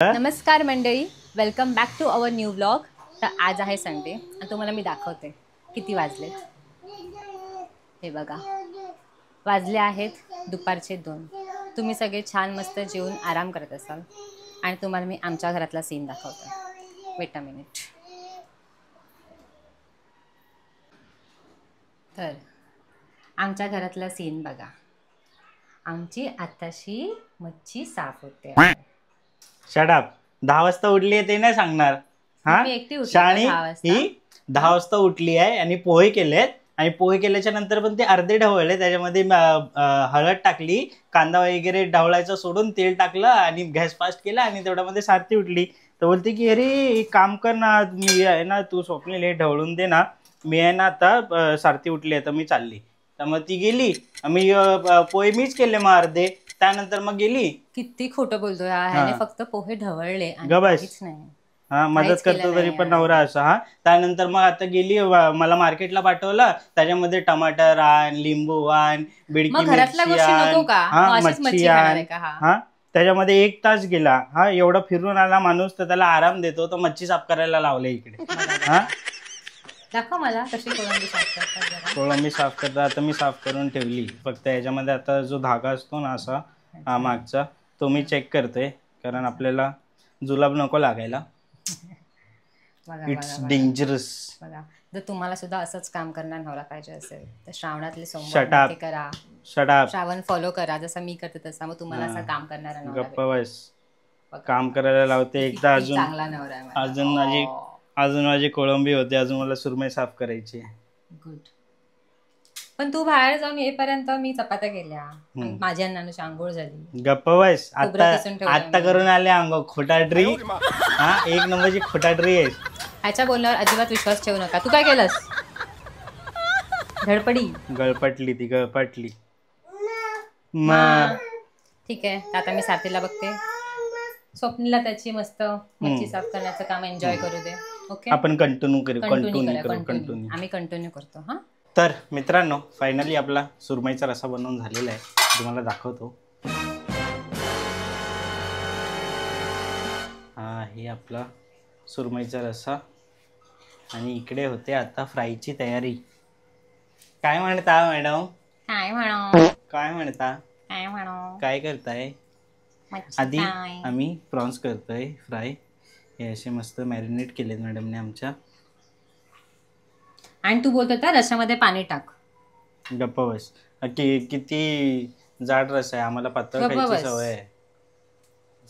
नमस्कार मंडळी, welcome back to our new vlog. तर आज आहे संडे आणि तुम्हाला मी दाखवते किती वाजले. हे बघा, वाजले आहेत दुपारचे 2. तुम्ही सगळे छान मस्त जेवून आराम करत असाल आणि तुम्हाला मी आमच्या घरातला सीन दाखवते. Weight a minute. तर आमच्या घरातला सीन बघा. आमची आताशी मच्छी साफ होते. Shut up. 10 वाजता उठली आहे ते नाही सांगणार. हा, मी एकटी उठले शाणी 10 वाजता. ही 10 वाजता उठली आहे आणि पोहे केलेत आणि पोहे केल्याच्या नंतर पण ते अर्धे ढवळले. त्याच्यामध्ये हळद टाकली, कांदा वगैरे ढवळायचं सोडून तेल टाकलं आणि गॅस फास्ट केला आणि तेवढ्यामध्ये सारथी उठली. तर बोलते की अरे एक काम कर ना, मी आहे ना, तू स्वप्नील हे ढवळून दे ना, मी आहे ना आता सारथी उठली आहे तर मी चालली. तर मग ती गेली. मी पोहे मीच केले मग अर्धे. त्यानंतर मग गेली. किती खोटं बोलतोय हा. ह्याने फक्त पोहे ढवळले आणि गबस. काहीच नाही. हा, मदत करतो तरी पण नवरा असा. हा, त्यानंतर मग आता गेली, मला मार्केटला पाठवलं. त्याच्यामध्ये टमाटर आण, लिंबू आण, बिडकी मिरची आण, हा मच्छी आण. हा, त्याच्यामध्ये 1 तास गेला. हा, एवढा फिरून आला माणूस तर त्याला आराम देतो तर मच्छी साफ करायला लावले इकडे. हा, दाखव मला कशी कोळंबी साफ करतात. कोळंबी साफ करता. आता मी साफ करून ठेवली. फक्त याच्यामध्ये आता जो धागा असतो ना असा, हा मागचा, तो मी चेक करतोय कारण आपल्याला जुलाब नको लागायला. It's dangerous. बघा, जर तुम्हाला सुद्धा असंच काम करणार नवरा पाहिजे असेल तर श्रावणातले सोमवार करा. श्रावण फॉलो करा जसं मी करते तसं. मग तुम्हाला असं काम करणारा नवरा गप्पा बस काम करायला लावते. एकदा अजून चांगला नवरा आहे. अजून माझी कोळंबी होते. अजून मला सुरमई साफ करायची. गुड. पण तू बाहेर जाऊन येईपर्यंत मी चपात्या केल्या, माझ्या नानूची आंघोळ झाली. गप्पा बस. आता करून आले आंघोळ. खोटाड्री. हा, 1 नंबरची खोटाड्री आहे. ह्याच्या बोलण्यावर अजिबात विश्वास ठेवू नका. तू काय केलंस? धडपडी गळपटली. ती गळपटली. ठीक आहे, आता मी साथीला बघते. स्वप्नीला त्याची मस्त मच्छी साफ करण्याचं काम एन्जॉय करू दे. ओके, आपण कंटिन्यू करू. आम्ही कंटिन्यू करतो. हा, तर मित्रांनो, फायनली आपला सुरमईचा रस्सा बनवून झालेला आहे. तुम्हाला दाखवतो. हा, हे आपला सुरमईचा रस्सा आणि इकडे होते आता फ्रायची तयारी. काय म्हणता मॅडम? काय म्हणता? काय करताय? आधी आम्ही प्रॉन्स करतोय फ्राय. हे असे मस्त मॅरिनेट केलेत मॅडमने आमच्या. आणि तू बोलत होता रश्श्यामध्ये पाणी टाक. गप्पा बस. किती जाड रस्सा आहे. आम्हाला पातळ खायची सवय आहे.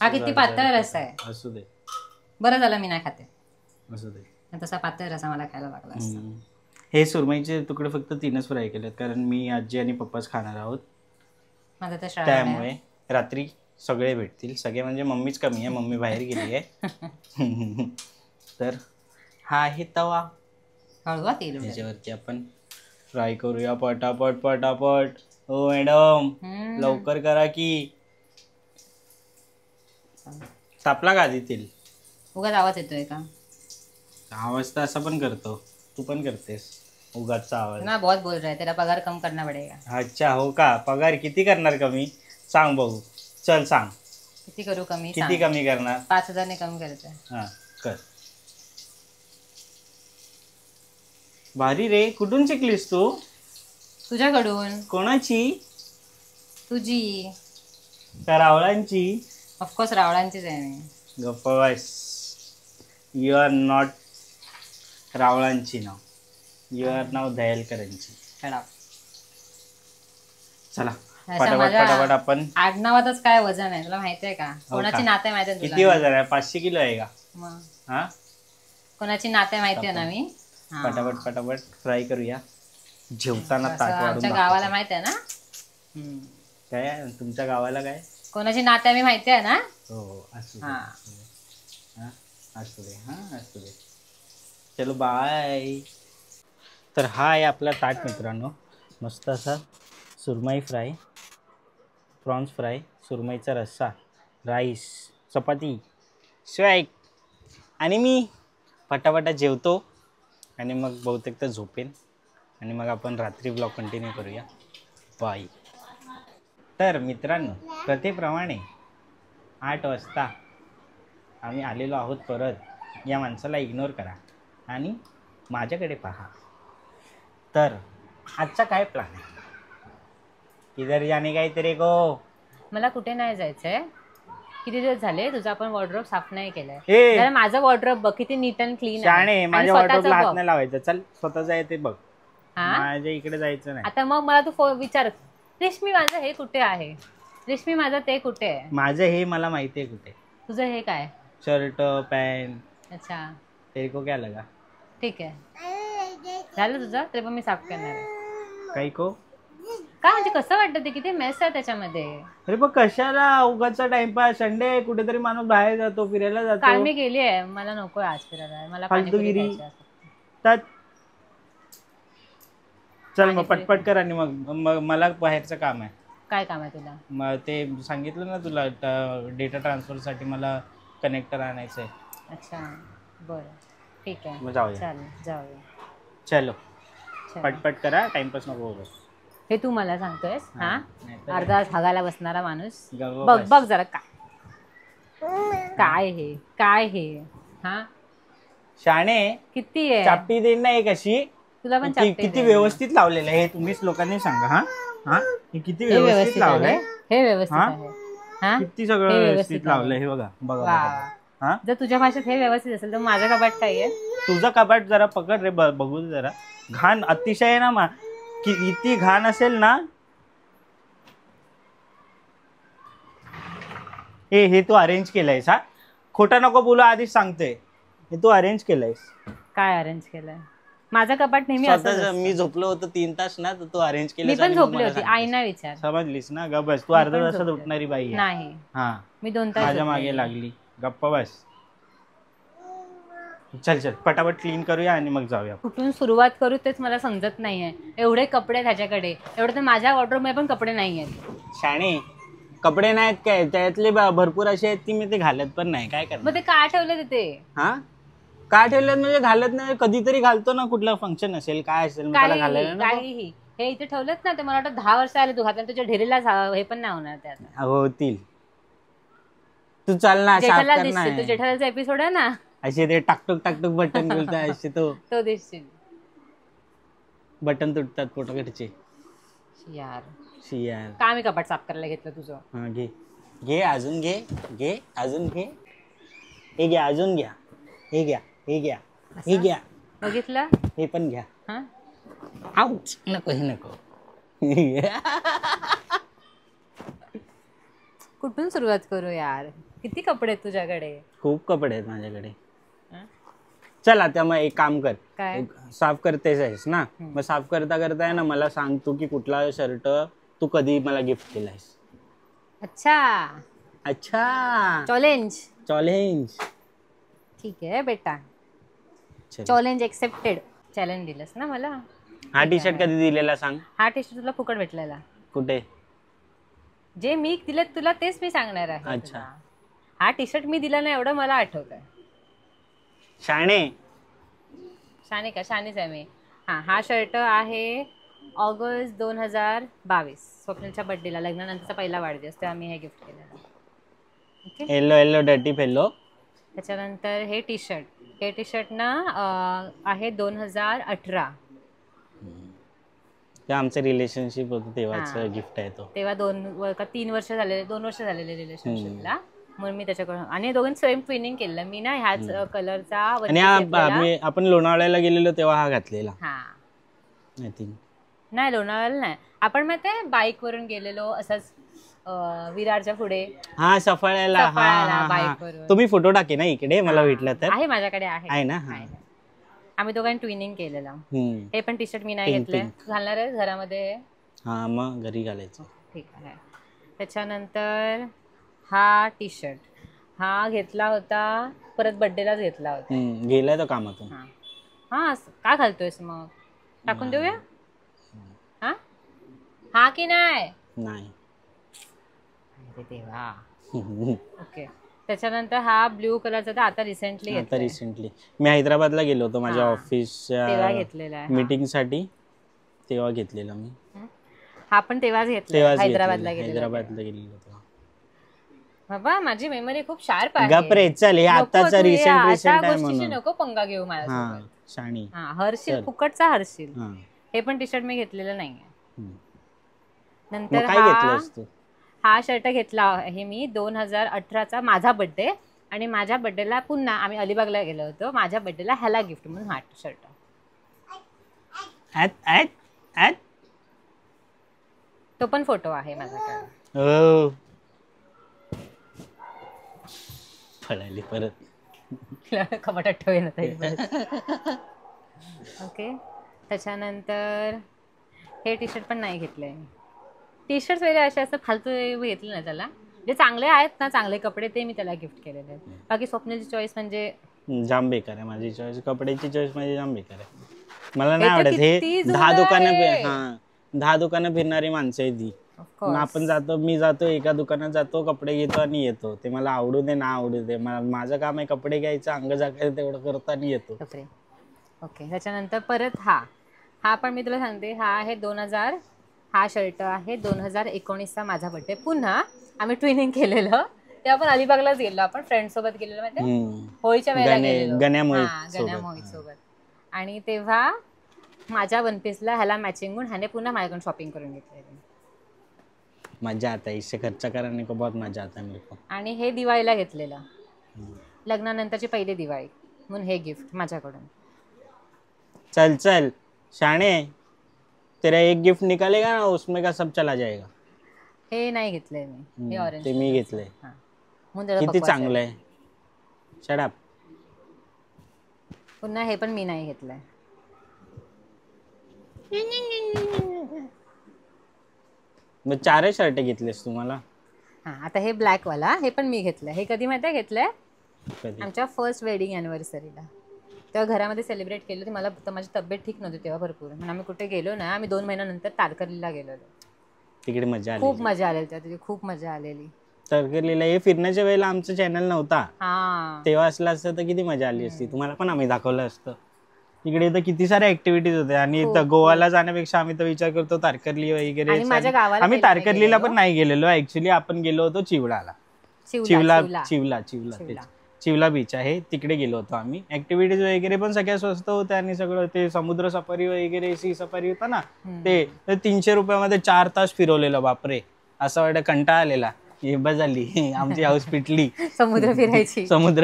हा किती पातळ रस्सा आहे. असू दे. बरं झालं मी नाही खाते. असू दे. तसा पातळ रस्सा मला खायला लागला. हे सुरमईचे तुकडे फक्त 3च फ्राय केलेत कारण मी, आजी आणि पप्पाच खाणार आहोत. त्यामुळे रात्री सगळे भेटतील. सगळे म्हणजे मम्मीच कमी आहे. मम्मी बाहेर गेली आहे. तर हा आहे तवा. त्याच्यावरती आपण फ्राय करूया पटापट पटापट. हो मॅडम, लवकर करा की. तापला का आधी तेल? उगाच आवाज येतोय का? आवाज तर असा पण करतो. तू पण करतेस उगाचचा आवाज ना. बहुत बोल रहा है, तेरा पगार कम करना पडेगा. अच्छा, हो का? पगार किती करणार कमी? सांग बघू. चल सांग. किती करू कमी? किती कमी करणार? 5,000 ने कमी करायचं. हा, कर. भारी रे. कुठून शिकलीस तू? तुझ्याकडून. कोणाची? तुझी. का रावळांची? ऑफकोर्स रावळांचीच आहे मी. गप्पा बस. यू आर नॉट रावळांची नाव. यू आर नाव दयालकरांची. चला पटापट पटापट. आपण आडनावातच काय वजन आहे तुला माहिती आहे का? कोणाची नाते माहिती आहे? किती वजन आहे? 500 किलो आहे का? मग हा, कोणाची नाते माहिती आहे ना मी. पटापट पटापट फ्राय करूया. जेवताना ताट वाढून. आमच्या गावाला माहिती आहे ना. काय तुमच्या गावाला काय? कोणाची नाते मी माहिती आहे ना. हो, असू दे. हा, असू दे. हा, असू दे. चलो बाय. तर हा आहे आपला ताट मित्रांनो. मस्त असा सुरमई फ्राय, प्रॉन्स फ्राय, सुरमईचा रस्सा, राईस, चपाती, स्वॅग आणि मी पटापटा जेवतो आणि मग बहुतेक तर झोपेन आणि मग आपण रात्री ब्लॉग कंटिन्यू करूया. बाय. तर मित्रांनो, कथेप्रमाणे 8 वाजता आम्ही आलेलो आहोत परत. या माणसाला इग्नोर करा आणि माझ्याकडे पहा. तर आजचा काय प्लॅन आहे? किधर जाने का तेरे को? मला कुठे नाही जायचंय. किती दिवस झाले तुझा आपण वॉर्डरोब साफ नाही केलाय. ए जरा माझं वॉर्डरोब बघ किती नीट अँड क्लीन आहे. शाणे, आणि माझ्या स्वतःचं वॉर्डरोबला हात बघ. नाही लावायचा. चल स्वतःच आहे ते बघ. हा माझ्या इकडे जायचं नाही. आता मग मला तू विचार, रेशमी माझं हे कुठे आहे, रेशमी माझं ते कुठे आहे. माझं हे मला माहिती आहे कुठे. तुझं हे काय? Shirt pant. अच्छा तेरे को क्या लगा? ठीक आहे, झालं तुझं. तरी पण मी साफ करणार आहे. काही को का म्हणजे कसं वाटतं ते किती मेस आहे त्याच्यामध्ये. अरे पण कशाला उगाचचा टाइमपास. संडे कुठेतरी माणूस बाहेर जातो, फिरायला काल जातो. मी गेली आहे, मला नको आज फिरायला. मला पाणीपुरी फालतूगिरी. खायची आहे. तर चल मग पाणीपुरी. पटपट कर. आणि मग मला बाहेरचं काम आहे. काय काम आहे तुला? मग ते सांगितलं ना तुला, डेटा ट्रान्सफरसाठी मला कनेक्टर आणायचं आहे. अच्छा बरं ठीक आहे, मग जाऊया. चालेल जाऊया. चलो चल. पटपट करा, टाइमपास नको करू. हे तू मला सांगतोयस? हा नाहीतर अर्धा तास हगायला बसणारा माणूस. गप्प बघ बस. बघ जरा काय हे काय हे. हा शाणे, किती आहे? चापटी देईन ना एक अशी. तुला पण किती चापटे किती दे. व्यवस्थित लावलेलं आहे हे तुम्हीच लोकांनी सांगा. हा हा हे किती हे व्यवस्थित व्यवस्थित आहे, लावलंय. हे व्यवस्थित हा? आहे. हा किती सगळं हे व्यवस्थित व्यवस्थित लावलंय. हे बघा बघा वा. बघा. हा जर तुझ्या भाषेत हे व्यवस्थित असेल तर माझं कपाट काय आहे? तुझं कपाट जरा पकड रे, बघू दे जरा. घाण अतिशय आहे ना. किती घाण असेल ना. हे तू अरेंज केलंयस. हा खोटा नको बोलू, आधीच सांगते. हे तू अरेंज केलंयस. काय अरेंज केलंय? माझं कपाट नेहमी असंच स्वतःच. असतं. मी झोपलो होतो 3 तास ना, तर तू अरेंज मी केलंस. पण आणि मग झोपली मला होती. सांगतेस. आईना विचार. समजलीस ना. गप बस. तू मी अर्ध्या पण तासात झोपले. उठणारी बाई आहे. नाही हा मी 2 तास माझ्या झोपलेली. मागे लागली. गप्प बस. चल चल पटापट क्लीन करूया आणि मग जाऊया. कुठून सुरुवात करू तेच मला समजत नाहीये. एवढे कपडे ह्याच्याकडे, एवढे तर माझ्या वॉर्डरोब मध्ये पण कपडे नाही आहेत. शाणे, कपडे नाहीत काय त्यातले भरपूर असे आहेत की मी ते घालत पण नाही. काय करणार? मग ते का ठेवले तिथे? हा का ठेवलेत म्हणजे घालत नाही. कधीतरी घालतो ना, कुठलं फंक्शन असेल काय असेल मग त्याला घालायला नको. काहीही हे इथे ठेवलेत ना, ते मला वाटतं 10 वर्ष आले तू घातलं. तुझ्या ढेरीला हे पण नाही होणार ते आता. होतील. तू चाल ना, साफ जेठालाल कर दिसशील. तो ना. जेठालालचा एपिसोड आहे ना, असे ते टाकटुक टाकटुक बटन बोलतात असे तो दिसशील. बटन तुटतात पोटाकडचे. यार शियार. का मी कपाट साफ करायला घेतलं तुझं? हा घे घे अजून घे. घे अजून घे. हे घ्या अजून घ्या. हे घ्या हे घ्या हे घ्या. बघितलं? हे पण घ्या. हा आउच. नको हे नको. कुठून सुरुवात करू यार? किती कपडे आहेत तुझ्याकडे? खूप कपडे आहेत माझ्याकडे. हा? चल आता मग एक काम कर. काय? साफ करतेस आहेस ना, मग साफ करता करता आहे ना मला सांग तू की कुठला शर्ट तू कधी मला गिफ्ट केलायस. अच्छा अच्छा चॅलेंज. चॅलेंज. ठीक आहे बेटा, चल. Challenge accepted. चॅलेंज दिलंस ना मला. हा टी शर्ट कधी दिलेला सांग. हा टी शर्ट तुला फुकट भेटलेला. कुठे? जे मी दिलं तुला तेच मी सांगणार आहे. अच्छा. तुला. हा टी शर्ट मी दिला नाही एवढं मला आठवत आहे. शाणे. शाने का? शानीच आहे मी. हा शर्ट आहे ऑगस्ट 2022 स्वप्नीलच्या बर्थडेला, लग्नानंतरचा पहिला वाढदिवस, तेव्हा मी हे गिफ्ट केलेलं. Okay. Yellow yellow dirty fellow. त्याच्यानंतर हे टी शर्ट ना आहे 2018. ते आमचं रिलेशनशिप होतं तेव्हाच हा. गिफ्ट आहे तो. तेव्हा 2 वर्ष झालेले रिलेशनशिपला, म्हणून मी त्याच्याकडून. आणि दोघांनी सेम ट्विनिंग केलं. मी ना ह्याच कलरचा आणि आपण लोणावळ्याला गेलेलो तेव्हा हा घातलेला. हा आय थिंक. नाही लोणावळ्याला नाही, आपण माहिती आहे बाईक वरून गेलेलो असंच विरारच्या पुढे. हा सफाळ्याला. बाईक वरून. तुम्ही फोटो टाके ना इकडे मला भेटला तर. आहे माझ्याकडे आहे ना. आहे. आम्ही दोघांनी ट्विनिंग केलेलं. हम्म. हे पण टी शर्ट मी नाही Pink, घेतलंय. घालणार आहे घरामध्ये. हा मग घरी घालायचं. ठीक आहे. त्याच्यानंतर हा टी शर्ट हा घेतला होता परत बर्थडेलाच घेतला होता. गेलाय तो कामातून. हा का घालतोयस मग? टाकून देऊया. हा की नाही? नाही. देवा. ओके. त्याच्यानंतर हा ब्ल्यू कलरचा तर आता रिसेंटली मी हैदराबादला गेलो होतो माझ्या तेव्हा ऑफिसच्या घेतलेला आहे. मीटिंग साठी, तेव्हा घेतलेला मी. हा पण तेव्हाच घेतला. हैदराबादला गेलेलो होतो. बाबा माझी मेमरी खूप शार्प आहे. गप रे, चल हे नको, आताचा तू हे रिसेंट अशा आहे गोष्टीशी म्हणून. नको पंगा घेऊ हा माझ्यासोबत. शाणी. हा हरशील, चल. फुकटचा हरशील. हा. हे पण टी शर्ट मी घेतलेलं नाहीये. हम्म. नंतर मग काय घेतलंस तू? हा शर्ट घेतला आहे मी 2018चा माझा बर्थडे, आणि माझ्या बर्थडेला पुन्हा आम्ही अलिबागला गेलो होतो. माझ्या बर्थडेला ह्याला गिफ्ट म्हणून हा शर्ट. तो पण फोटो आहे माझ्याकडे. हो पळाली परत. कपाटात ठेवेन आता ही परत. ओके, त्याच्यानंतर हे टी शर्ट पण नाही घेतलंय. टी शर्ट वगैरे असे असं फालतू घेतले ना त्याला. जे चांगले आहेत ना, चांगले कपडे, ते मी त्याला गिफ्ट केलेले आहेत. बाकी स्वप्नाची चॉईस म्हणजे जाम बेकार आहे माझी चॉईस. कपड्याची चॉईस माझी जाम बेकार आहे. मला हे नाही तर आवडत हे किती 10 जुनं दुकानं आहे. हा 10 दुकानं फिरणारी माणसं आहे ती. ऑफकोर्स. मी जातो एका दुकानात जातो, कपडे घेतो आणि येतो. ते मला आवडू दे ना आवडू दे, माझं काम आहे कपडे घ्यायचं, अंग झाकायचं, तेवढं करतो आणि येतो. कपडे. ओके, त्याच्यानंतर परत हा पण मी तुला सांगते, हा आहे 2000. हा शर्ट आहे 2019चा माझा बर्थडे. पुन्हा आम्ही ट्विनिंग केलेलं, तेव्हा आपण अलिबागलाच गेलो. आपण फ्रेंड सोबत गेलेलो माहिती, होळीच्या वेळेला गेलेलो. गण्या मोहित सोबत. आणि तेव्हा माझ्या वन पीसला ह्याला मॅचिंग म्हणून ह्याने पुन्हा माझ्याकडून शॉपिंग करून घेतलेली. मजा आता इससे खर्च कराने को बहुत मजा आता मेरे को. आणि हे दिवाळीला घेतलेलं, लग्नानंतरची पहिली दिवाळी म्हणून हे गिफ्ट माझ्याकडून. चल चल शाणे, तेरा एक गिफ्ट निकालेगा ना, उसमें का सब चला जाएगा. हे नाही घेतलंय मी, हे ऑरेंज. ते मी घेतलंय. म्हणून किती चांगलं आहे. Shut up. पुन्हा हे पण मी नाही घेतलंय. मग 4 शर्ट घेतलेस तुम्हाला. आता हे ब्लॅक वाला, हे पण मी घेतलंय. हे कधी माहिती घेतलंय, कधी? आमच्या फर्स्ट वेडिंग अॅनिव्हर्सरीला. तेव्हा घरामध्ये सेलिब्रेट केलं होतं. मला माझी तब्येत ठीक नव्हती तेव्हा भरपूर, म्हणून आम्ही कुठे गेलो ना, आम्ही 2 महिन्यानंतर तारकर्लीला गेलेलो. तिकडे मजा आली. खूप मजा आलेली तिथे, खूप मजा आलेली. तारकर्लीला हे फिरण्याच्या वेळेला आमचं चॅनल नव्हता, हा तेव्हा असलं असतं तर किती मजा आली असती. तुम्हाला पण आम्ही दाखवलं असतं. तिकडे तर किती साऱ्या ऍक्टिव्हिटीज होत्या. आणि गोवाला जाण्यापेक्षा आम्ही तर विचार करतो तारकर्ली वगैरे. आणि माझ्या गावाला आम्ही तारकर्लीला पण नाही गेलेलो ऍक्च्युली. आपण गेलो होतो चिवडाला. चिवला बीच आहे, तिकडे गेलो होतो आम्ही. ऍक्टिव्हिटीज वगैरे पण सगळ्या स्वस्त होत्या, आणि सगळं ते समुद्र सफारी वगैरे, सी सफारी होता ना, ते 300 रुपयामध्ये 4 तास फिरवलेलं. बापरे, असं वाटतं कंटाळा आलेला. हे बस झाली आमची हाऊस पिटली. समुद्र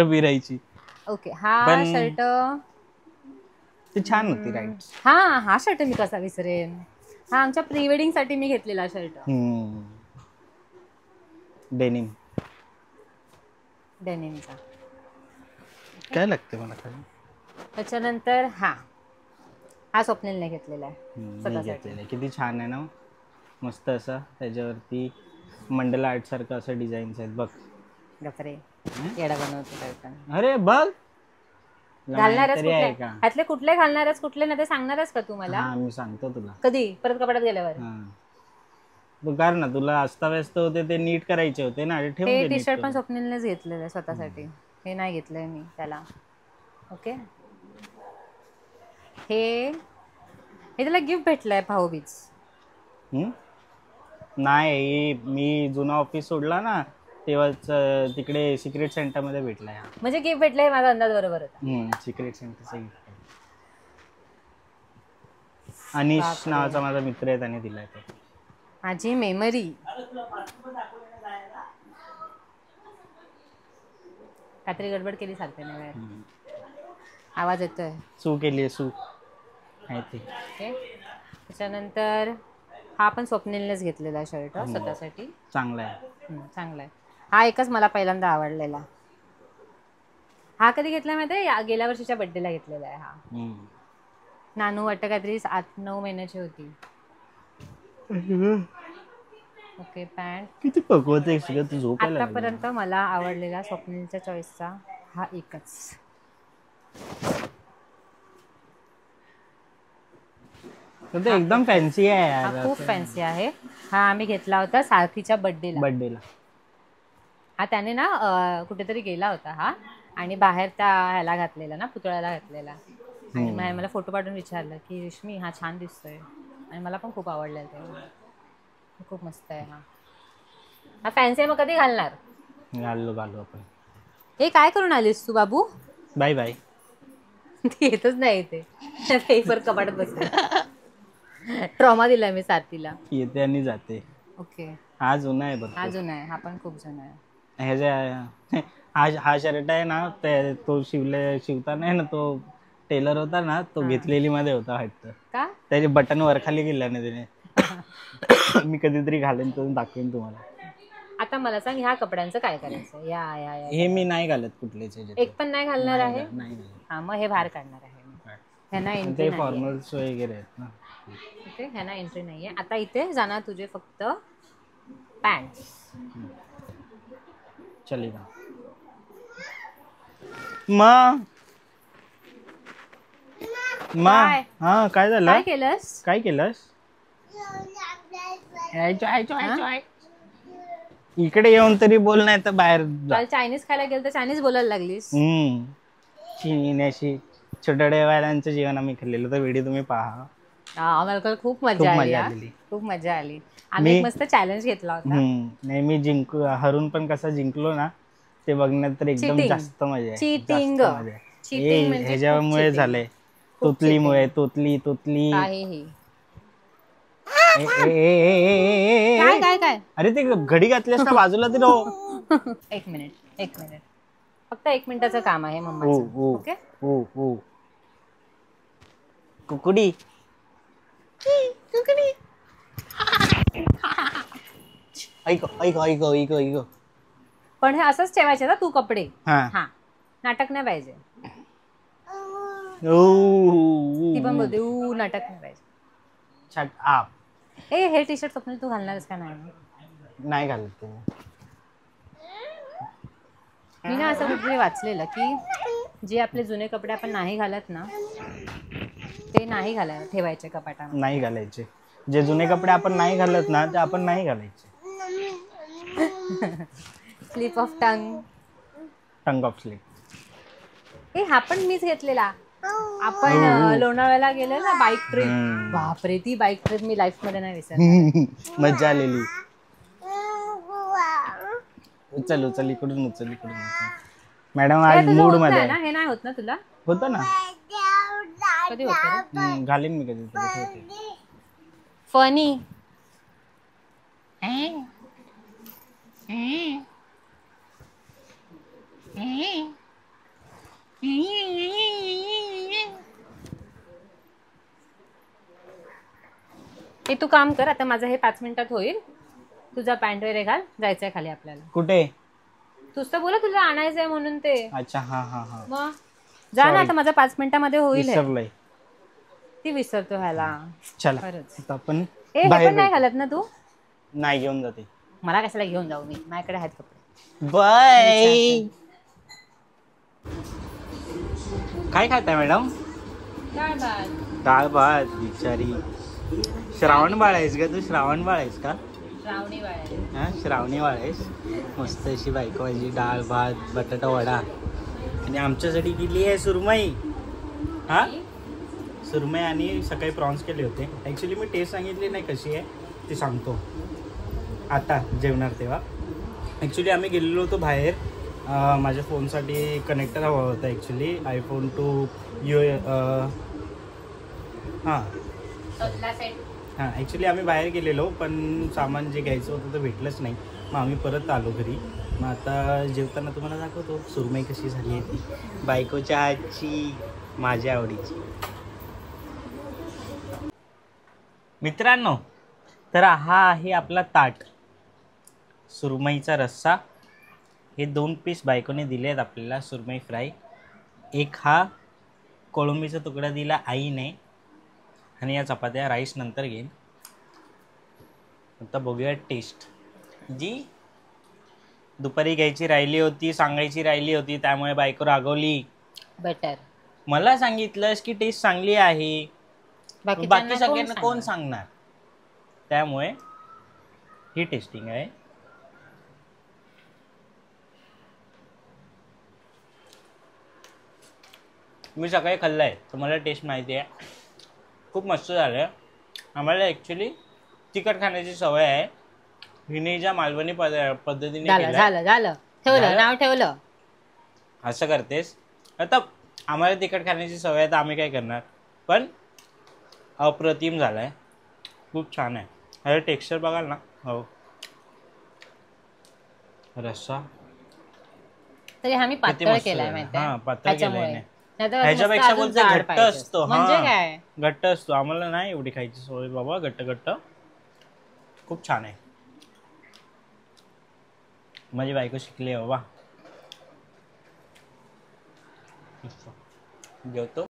फिरायची. ओके, हा शर्ट ते छान होती राईट. हा शर्ट मी कसा विसरेन. हा आमच्या प्री वेडिंग साठी मी घेतलेला शर्ट. डेनिमचा. काय लागते मला काय. त्याच्यानंतर हा स्वप्नीलने घेतलेला आहे. किती छान आहे ना, मस्त असा. त्याच्यावरती मंडला आर्ट सारखं असं डिझाईन्स आहेत बघ. गपरे, येडा बनवतो. अरे बघ, घालणारच ह्यातले कुठले घालणारच, कुठले नाही ते सांगणारच का तू मला. मी सांगतो तुला कधी, परत कपाटात गेल्यावर. तू कर ना, तुला अस्ताव्यस्त होते ते नीट करायचे होते ना. हे टी शर्ट पण स्वप्नीलनेच घेतलेलं आहे स्वतःसाठी. हे नाही घेतलंय मी त्याला. ओके, हे त्याला गिफ्ट भेटलंय भाऊबीज. नाही, मी जुना ऑफिस सोडला ना तेव्हाच तिकडे सिक्रेट सेंटर मध्ये भेटलाय. म्हणजे गिफ्ट भेटलंय, माझा अंदाज बरोबर होता. सिक्रेट सेंटरचा गिफ्ट. अनिश नावाचा माझा मित्र आहे, त्याने दिलाय. माझी मेमरी. काहीतरी गडबड केली सारखे नाही. आवाज येतोय. सू केली सू. त्याच्यानंतर हा पण स्वप्नीलनेच घेतलेला शर्ट स्वतःसाठी. चांगला आहे. चांगला आहे. हा एकच मला पहिल्यांदा आवडलेला. हा कधी घेतला माहिती आहे, गेल्या वर्षीच्या बर्थडेला घेतलेला आहे. हा नानू वाटतं काहीतरी 8-9 महिन्याची होती. Okay, pant. किती पकवते सगळं झोपायला. आतापर्यंत मला आवडलेला स्वप्नीलच्या चॉईसचा हा एकच. एकदम फॅन्सी आहे यार. खूप फॅन्सी आहे. हा आम्ही घेतला होता सारथीच्या बर्थडेला. हा त्याने ना कुठेतरी गेला होता हा, आणि बाहेर त्या ह्याला घातलेला ना, पुतळ्याला घातलेला. आणि मला फोटो पाठवून विचारलं की रेश्मी हा छान दिसतोय, आणि मला पण खूप आवडलेला. ते खूप मस्त आहे. हा फॅन्सी आहे. मग कधी घालणार. आलो आपण. हे काय करून आलीस तू बाबू? Bye bye. ती येतच नाही इथे पर कपाटात बसते. ट्रॉमा दिलाय मी साथीला. येते आणि जाते. ओके. हा जुना आहे भरपूर. हा जुना आहे, हा पण खूप जुना आहे. हा शर्ट आहे ना, तो शिवताना आहे ना, तो टेलर होता ना, तो घेतलेली मध्ये होता वाटतं. का? त्याचे बटन वर खाली गेला ना त्याने. मी कधीतरी घालेन तो दाखवेन तुम्हाला. आता मला सांग, ह्या कपड्यांचं काय करायचं? या हे मी नाही घालत कुठलेच. एक पण नाही घालणार आहे. नाही. हा, मग हे बाहेर काढणार आहे. ह्यांना एंट्री ते नाही. फॉर्मल्स वगैरे आहेत ना. ओके, ह्यांना एंट्री नाहीये. आता इथे जाणार तुझे फक्त पॅन्ट. चलेगा. मा हा, काय झालं? काय केलंस? इकडे येऊन तरी बोल, नाही तर बाहेर जा. काल चायनीज खायला गेलं तर चायनीज बोलायला लागलीस. चिनीशी छोटडेवाल्यांचं जेवण आम्ही खाल्लेलं, तर व्हिडिओ तुम्ही पहा. आम्हाला खूप मजा आली. खूप मजा आली. आम्ही एक मस्त चॅलेंज घेतला होता. नाही, मी हरून पण कसा जिंकलो ना, ते बघण्यात तर एकदम जास्त मजा आहे. चीटिंग ह्याच्यामुळे झालंय. तोतलीमुळे. तोतली काहीही. काय अरे ते घडी घातलीस ना बाजूला तरी. एक मिनिट फक्त 1 मिनिटाचं काम आहे मम्माचं. ओके. हो. कुकुडी. ऐक. पण हे असंच ठेवायचे ना तू कपडे. हा, नाटक नाही पाहिजे. ती पण बोलते नाटक नाही पाहिजे. Shut up. हे टी शर्ट स्वप्नील तू घालणारच का? नाही घालत. मी ना असं कुठे वाचलेलं की जे आपले जुने कपडे आपण नाही घालत ना, ते नाही ठेवायचे कपाटात. नाही घालायचे. जे जुने कपडे आपण नाही घालत ना, ते आपण नाही घालायचे. Slip of tongue of slip. हा पण मीच घेतलेला. आपण लोणावळ्याला गेलो ना बाईक ट्रिप. बापरे, ती बाईक ट्रिप मी लाईफ मध्ये नाही विसरणार. मजा आलेली. उचल इकडून. मॅडम आज मूड मध्ये आहे. हे नाही होत ना तुला? होतं ना. कधी होतं? घालेन मी कधी. फनी. हे तू काम कर आता. माझं हे 5 मिनिटात होईल. तुझा पॅन्ट वगैरे घाल, जायचंय खाली आपल्याला. कुठे? तूच तर बोला तुला आणायचंय म्हणून ते. अच्छा, हा. मग जा ना आता, माझा 5 मिनिटामध्ये होईल. विसरलंय. ती विसरतो ह्याला. चला खरंच. आपण हे पण नाही घालत ना तू? नाही, घेऊन जाते. मला कशाला घेऊन जाऊ? मी माझ्याकडे आहेत कपडे. बाय. काय खाताय मॅडम? डाळ भात. बिचारी. श्रावण बाळ आहेस का तू? श्रावणी बाळ आहेस. मस्त अशी बायको माझी. डाळ भात, बटाटा वडा. आणि आमच्यासाठी दिली आहे सुरमई. सुरमई आणि सकाळी प्रॉन्स केले होते. ॲक्च्युली मी टेस्ट सांगितली नाही कशी आहे, ते सांगतो आता जेवणार तेव्हा. ॲक्च्युली आम्ही गेलेलो होतो बाहेर. माझ्या फोनसाठी कनेक्टर हवा होता ॲक्च्युली. iPhone to ॲक्च्युली आम्ही बाहेर गेलेलो, पण सामान जे घ्यायचं होतं ते भेटलंच नाही. मग आम्ही परत आलो घरी. मग आता जेवताना तुम्हाला दाखवतो सुरमई कशी झाली आहे ती. बायकोच्या हातची, माझ्या आवडीची. मित्रांनो, तर हा आहे आपला ताट. सुरमईचा रस्सा. हे 2 पीस बायकोने दिले आहेत आपल्याला सुरमई फ्राय. एक हा कोळंबीचा तुकडा दिला आईने. आणि या चपात्या राईस नंतर घेईन. आता बघूया टेस्ट. जी दुपारी घ्यायची राहिली होती, सांगायची राहिली होती, त्यामुळे बायको रागवली. बेटर. मला सांगितलंस की टेस्ट चांगली आहे, बाकी सगळ्यांना कोण सांगणार? त्यामुळे ही टेस्टिंग आहे. मी सकाळी खाल्लंय, तुम्हाला टेस्ट माहिती आहे. खूप मस्त झालं आहे. आम्हाला ॲक्च्युली तिखट खाण्याची सवय आहे. हिने ज्या मालवणी पद्धतीने झालं ठेवलं झालं? नाव ठेवलं. असं करतेस आता. आम्हाला तिखट खाण्याची सवय आहे तर आम्ही काय करणार. पण अप्रतिम झालाय, खूप छान आहे. ह्याचं टेक्स्चर बघाल ना. हो, रस्सा तरी आम्ही किती पातळ मस्त केलाय झाला. माहितीये हां, पातळ केलंय ह्याच्यामुळे. नाही. नाहीतर असं मस्त ह्याच्यापेक्षा अजून बोलते जाड घट्ट पाहिजे असतो. असतं. म्हणजे हां, काय. घट्ट असतो. आम्हाला नाही एवढी खायची सवय बाबा. घट्ट घट्ट खूप छान आहे. माझी बायको शिकली आहे बाबा. जेवतो.